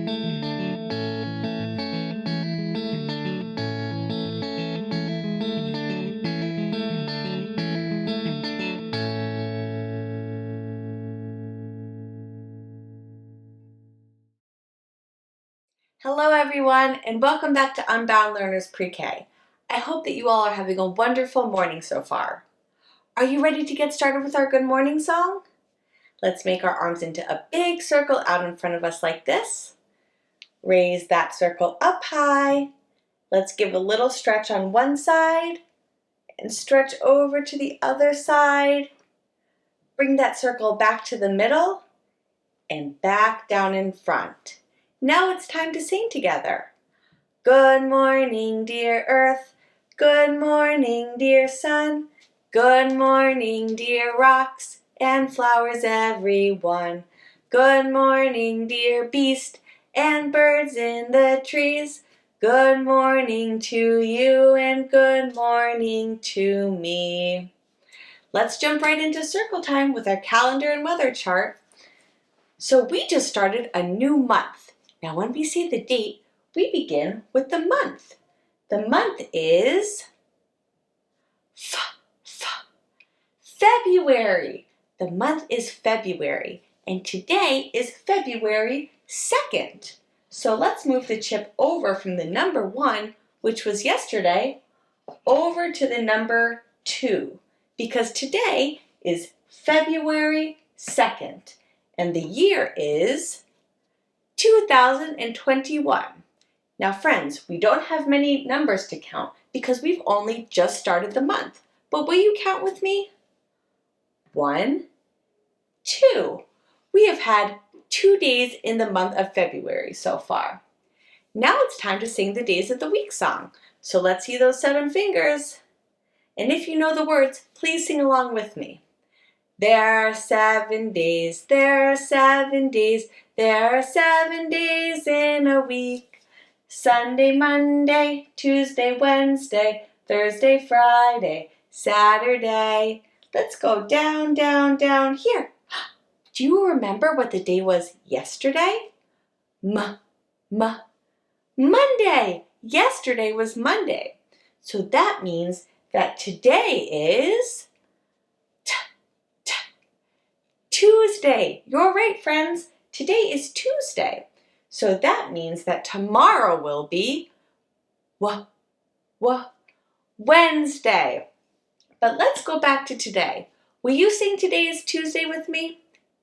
Hello everyone, and welcome back to Unbound Learners Pre-K. I hope that you all are having a wonderful morning so far. Are you ready to get started with our good morning song? Let's make our arms into a big circle out in front of us like this. Raise that circle up high. Let's give a little stretch on one side and stretch over to the other side. Bring that circle back to the middle and back down in front. Now it's time to sing together. Good morning, dear earth. Good morning, dear sun. Good morning, dear rocks and flowers, everyone. Good morning, dear beast and birds in the trees. Good morning to you and good morning to me. Let's jump right into circle time with our calendar and weather chart. So we just started a new month. Now when we say the date, we begin with the month. The month is February. The month is February, and today is February 2nd. So let's move the chip over from the number 1, which was yesterday, over to the number 2, because today is February 2nd, and the year is 2021. Now friends, we don't have many numbers to count because we've only just started the month. But will you count with me? 1, 2. We have had 2 days in the month of February so far. Now it's time to sing the Days of the Week song. So let's see those 7 fingers. And if you know the words, please sing along with me. There are 7 days, there are 7 days, there are 7 days in a week. Sunday, Monday, Tuesday, Wednesday, Thursday, Friday, Saturday. Let's go down, down, down here. Do you remember what the day was yesterday? Monday. Yesterday was Monday. So that means that today is Tuesday. You're right, friends. Today is Tuesday. So that means that tomorrow will be Wednesday. But let's go back to today. Will you sing Today is Tuesday with me?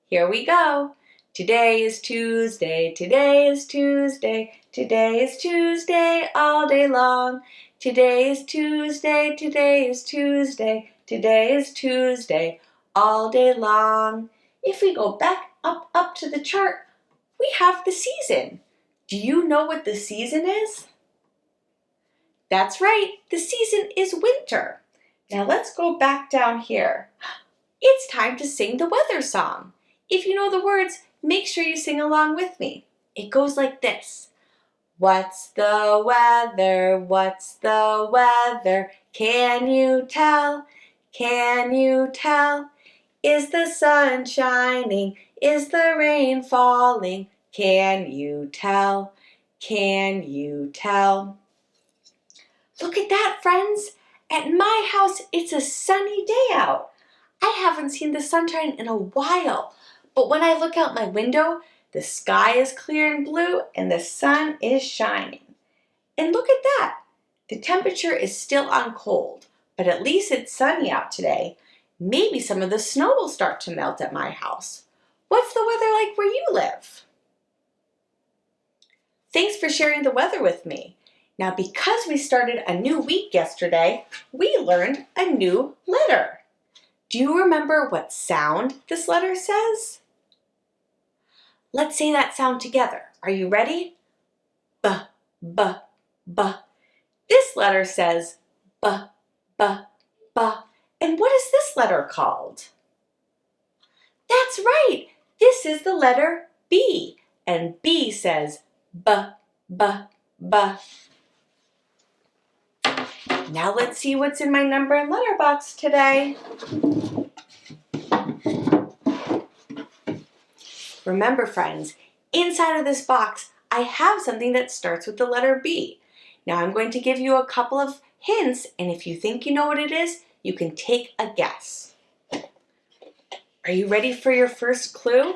Here we go. Today is Tuesday, today is Tuesday, today is Tuesday all day long. Today is Tuesday, today is Tuesday, today is Tuesday all day long. If we go back up to the chart, we have the season. Do you know what the season is? That's right, the season is winter. Now let's go back down here. It's time to sing the weather song. If you know the words, make sure you sing along with me. It goes like this. What's the weather? What's the weather? Can you tell? Can you tell? Is the sun shining? Is the rain falling? Can you tell? Can you tell? Look at that, friends. At my house, it's a sunny day out. I haven't seen the sunshine in a while, but when I look out my window, the sky is clear and blue and the sun is shining. And look at that. The temperature is still on cold, but at least it's sunny out today. Maybe some of the snow will start to melt at my house. What's the weather like where you live? Thanks for sharing the weather with me. Now, because we started a new week yesterday, we learned a new letter. Do you remember what sound this letter says? Let's say that sound together. Are you ready? B, b, b. This letter says b, b, b. And what is this letter called? That's right. This is the letter B. And B says b, b, b. Now let's see what's in my number and letter box today. Remember, friends, inside of this box, I have something that starts with the letter B. Now I'm going to give you a couple of hints, and if you think you know what it is, you can take a guess. Are you ready for your first clue?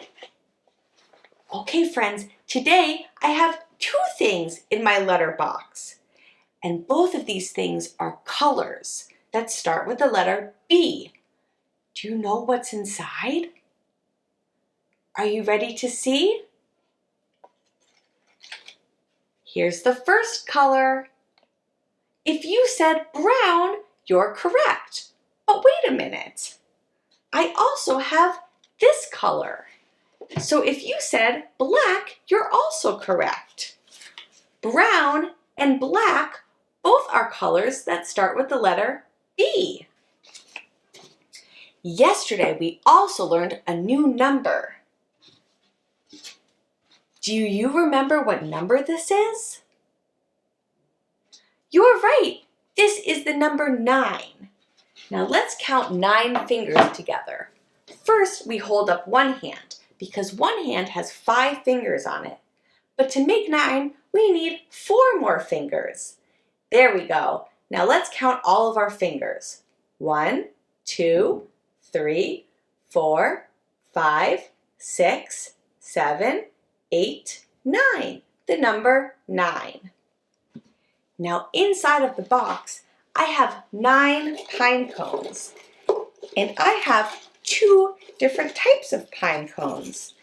Okay, friends, today I have 2 things in my letterbox. And both of these things are colors that start with the letter B. Do you know what's inside? Are you ready to see? Here's the first color. If you said brown, you're correct. But wait a minute. I also have this color. So if you said black, you're also correct. Brown and black both are colors that start with the letter B. Yesterday, we also learned a new number. Do you remember what number this is? You're right. This is the number 9. Now let's count 9 fingers together. First, we hold up one hand because one hand has 5 fingers on it. But to make 9, we need 4 more fingers. There we go. Now let's count all of our fingers. 1, 2, 3, 4, 5, 6, 7, 8, 9. The number 9. Now inside of the box, I have 9 pine cones. And I have 2 different types of pine cones.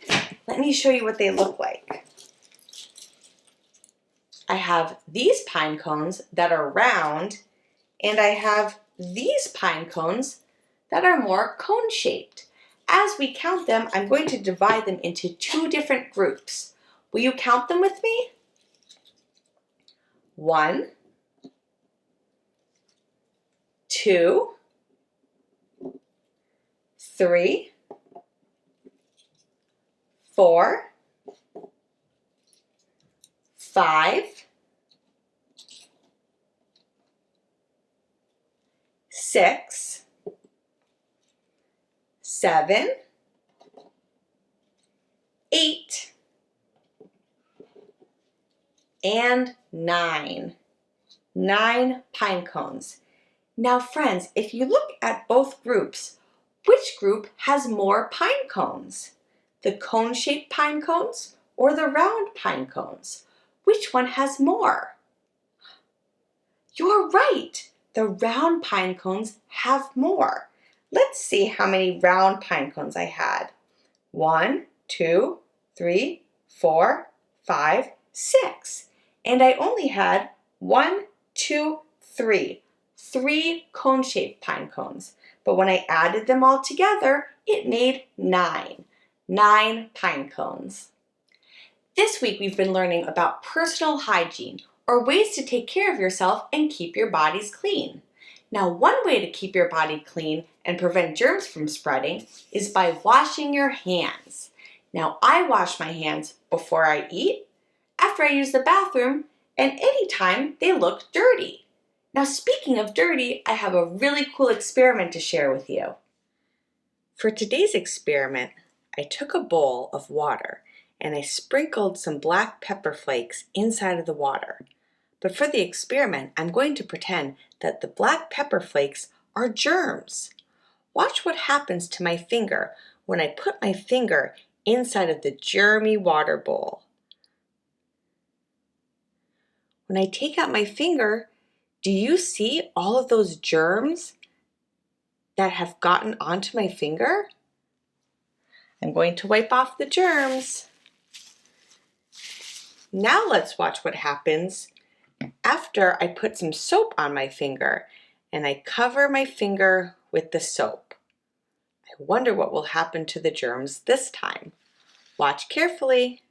Let me show you what they look like. I have these pine cones that are round, and I have these pine cones that are more cone-shaped. As we count them, I'm going to divide them into 2 different groups. Will you count them with me? 1, 2, 3, 4, 5, 6, 7, 8, and 9. 9 pine cones. Now friends, if you look at both groups, which group has more pine cones? The cone-shaped pine cones or the round pine cones? Which one has more? You're right! The round pine cones have more. Let's see how many round pine cones I had. 1, 2, 3, 4, 5, 6. And I only had 1, 2, 3. 3 cone-shaped pine cones. But when I added them all together, it made 9. 9 pine cones. This week we've been learning about personal hygiene, or ways to take care of yourself and keep your bodies clean. Now, one way to keep your body clean and prevent germs from spreading is by washing your hands. Now, I wash my hands before I eat, after I use the bathroom, and anytime they look dirty. Now, speaking of dirty, I have a really cool experiment to share with you. For today's experiment, I took a bowl of water and I sprinkled some black pepper flakes inside of the water. But for the experiment, I'm going to pretend that the black pepper flakes are germs. Watch what happens to my finger when I put my finger inside of the germy water bowl. When I take out my finger, do you see all of those germs that have gotten onto my finger? I'm going to wipe off the germs. Now let's watch what happens after I put some soap on my finger and I cover my finger with the soap. I wonder what will happen to the germs this time. Watch carefully.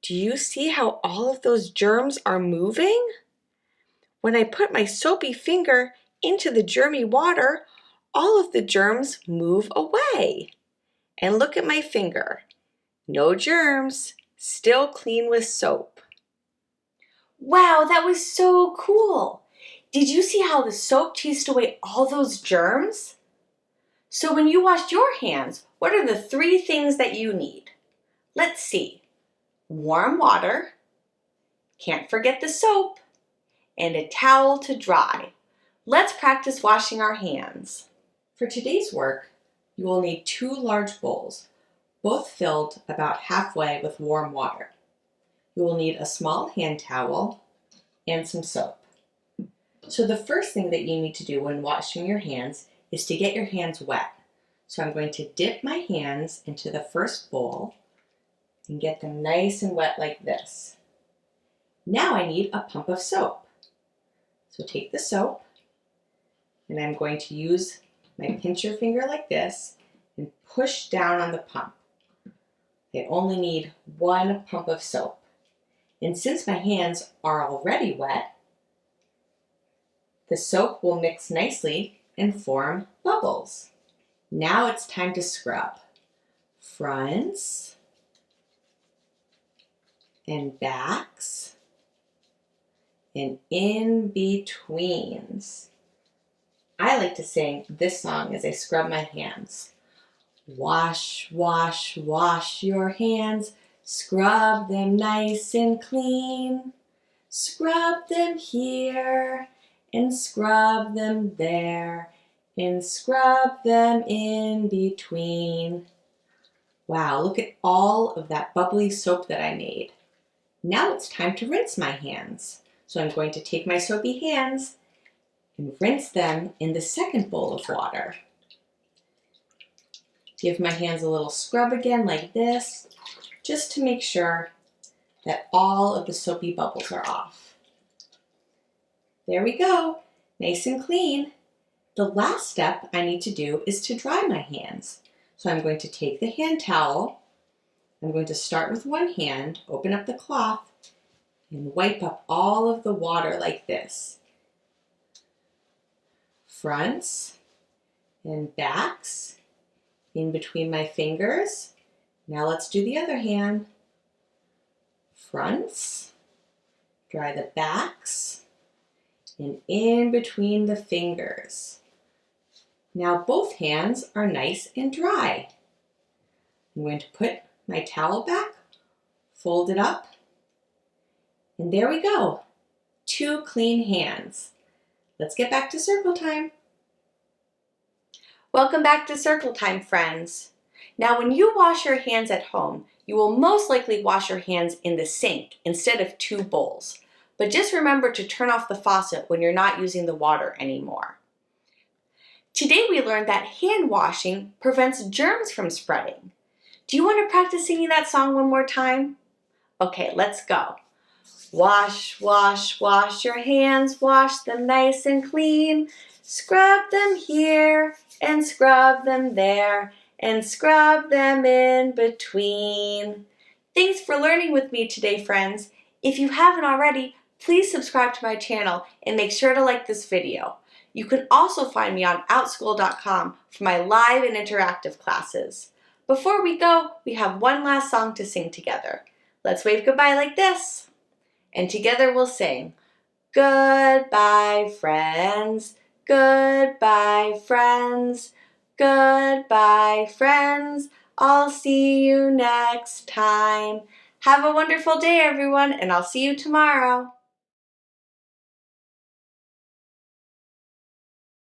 Do you see how all of those germs are moving? When I put my soapy finger into the germy water, all of the germs move away. And look at my finger. No germs, still clean with soap. Wow, that was so cool! Did you see how the soap chased away all those germs? So when you washed your hands, what are the 3 things that you need? Let's see. warm water, can't forget the soap, and a towel to dry. Let's practice washing our hands. For today's work, you will need 2 large bowls, both filled about halfway with warm water. You will need a small hand towel and some soap. So the first thing that you need to do when washing your hands is to get your hands wet. So I'm going to dip my hands into the first bowl and get them nice and wet like this. Now I need a pump of soap. So take the soap, and I'm going to use my pincher finger like this and push down on the pump. I only need 1 pump of soap. And since my hands are already wet, the soap will mix nicely and form bubbles. Now it's time to scrub. Fronts and backs and in-betweens. I like to sing this song as I scrub my hands. Wash, wash, wash your hands. Scrub them nice and clean. Scrub them here and scrub them there and scrub them in between. Wow, look at all of that bubbly soap that I made. Now it's time to rinse my hands. So I'm going to take my soapy hands and rinse them in the second bowl of water. Give my hands a little scrub again like this, just to make sure that all of the soapy bubbles are off. There we go, nice and clean. The last step I need to do is to dry my hands. So I'm going to take the hand towel. I'm going to start with one hand, open up the cloth, and wipe up all of the water like this. Fronts and backs, in between my fingers. Now let's do the other hand. Fronts, dry the backs, and in between the fingers. Now both hands are nice and dry. I'm going to put my towel back, fold it up, and there we go. 2 clean hands. Let's get back to circle time. Welcome back to circle time, friends. Now, when you wash your hands at home, you will most likely wash your hands in the sink instead of 2 bowls. But just remember to turn off the faucet when you're not using the water anymore. Today we learned that hand washing prevents germs from spreading. Do you want to practice singing that song one more time? Okay, let's go. Wash, wash, wash your hands, wash them nice and clean. Scrub them here and scrub them there and scrub them in between. Thanks for learning with me today, friends. If you haven't already, please subscribe to my channel and make sure to like this video. You can also find me on outschool.com for my live and interactive classes. Before we go, we have one last song to sing together. Let's wave goodbye like this. And together we'll sing, goodbye, friends. Goodbye, friends. Goodbye, friends. I'll see you next time. Have a wonderful day, everyone, and I'll see you tomorrow.